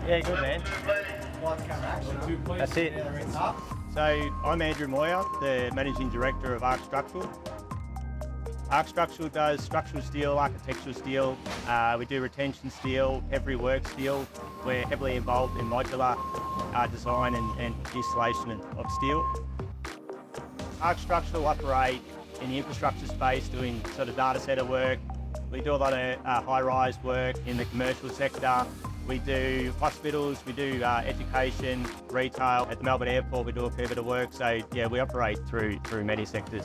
Yeah, good man. That's it. So I'm Andrew Moir, the Managing Director of ArcStructural. ArcStructural does structural steel, architectural steel. We do retention steel, heavy work steel. We're heavily involved in modular design and installation of steel. ArcStructural operate in the infrastructure space doing sort of data center work. We do a lot of high-rise work in the commercial sector. We do hospitals, we do education, retail. At the Melbourne Airport we do a fair bit of work, so yeah, we operate through many sectors.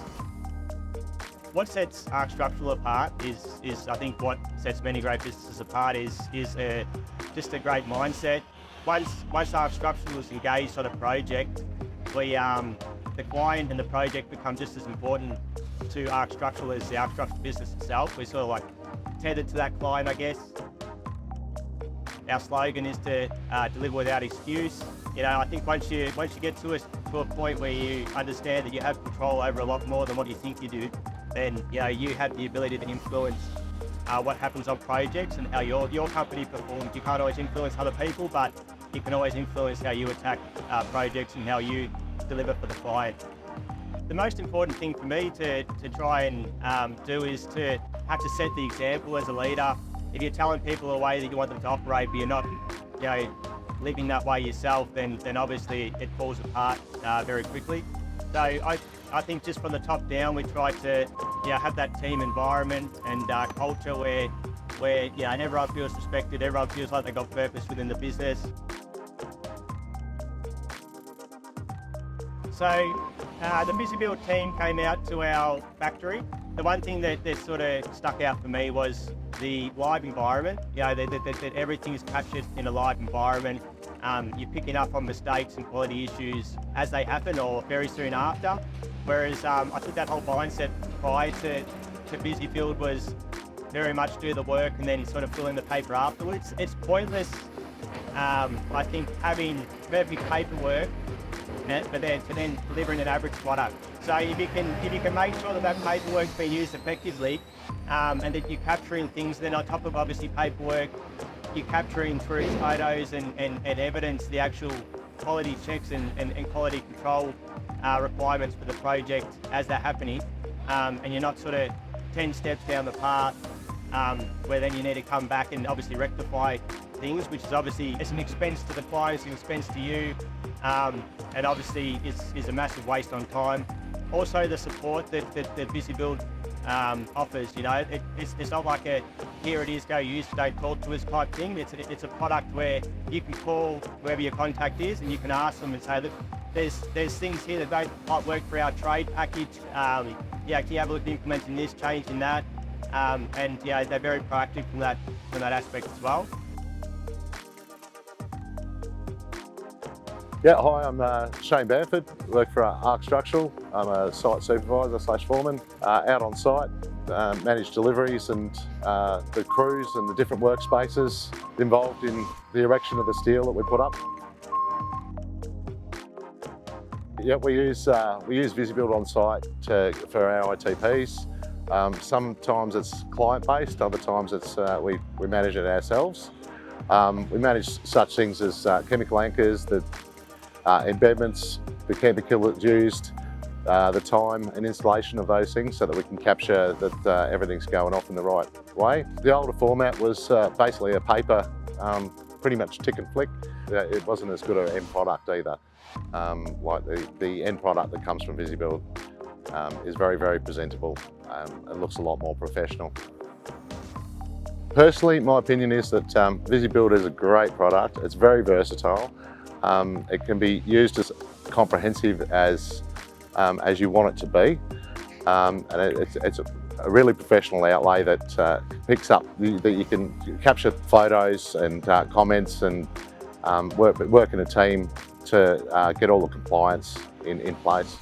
What sets ArcStructural apart is I think what sets many great businesses apart is just a great mindset. Once ArcStructural is engaged on a project, the client and the project become just as important to ArcStructural as the ArcStructural business itself. We're sort of like tethered to that client, I guess. Our slogan is to deliver without excuse. You know, I think once you get to a point where you understand that you have control over a lot more than what you think you do, then you know you have the ability to influence what happens on projects and how your company performs. You can't always influence other people, but you can always influence how you attack projects and how you deliver for the client. The most important thing for me to try and do is to have to set the example as a leader. If you're telling people a way that you want them to operate, but you're not, you know, living that way yourself, then obviously it falls apart very quickly. So I think just from the top down, we try to have that team environment and culture where everyone feels respected, everyone feels like they've got purpose within the business. So the Visibuild team came out to our factory. The one thing that sort of stuck out for me was the live environment. You know, that everything is captured in a live environment. You're picking up on mistakes and quality issues as they happen or very soon after. Whereas I think that whole mindset prior to Visibuild was very much do the work and then sort of fill in the paper afterwards. It's pointless, I think, having perfect paperwork but then delivering an average product. So if you can make sure that paperwork's being used effectively and that you're capturing things, then on top of obviously paperwork, you're capturing through photos and evidence the actual quality checks and quality control requirements for the project as they're happening, and you're not sort of 10 steps down the path where then you need to come back and obviously rectify things, which is obviously it's an expense to the client, it's an expense to you, and obviously is a massive waste on time. Also the support that Visibuild offers, you know, it's not like a here it is, go use, don't talk to us type thing. It's a product where you can call whoever your contact is and you can ask them and say, look, there's things here that don't quite work for our trade package. Can you have a look at implementing this, changing that, and they're very proactive from that aspect as well. Yeah, hi, I'm Shane Bamford, work for ArcStructural. I'm a site supervisor / foreman, out on site, manage deliveries and the crews and the different workspaces involved in the erection of the steel that we put up. Yeah, we use Visibuild on site for our ITPs. Sometimes it's client-based, other times it's we manage it ourselves. We manage such things as chemical anchors, the embedments, the chemical that's used, the time and installation of those things so that we can capture that everything's going off in the right way. The older format was basically a paper, pretty much tick and flick. It wasn't as good an end product either. Like the end product that comes from Visibuild is very, very presentable and looks a lot more professional. Personally, my opinion is that Visibuild is a great product. It's very versatile. It can be used as comprehensive as you want it to be, and it's a really professional outlay that picks up that you can capture photos and comments and work in a team to get all the compliance in place.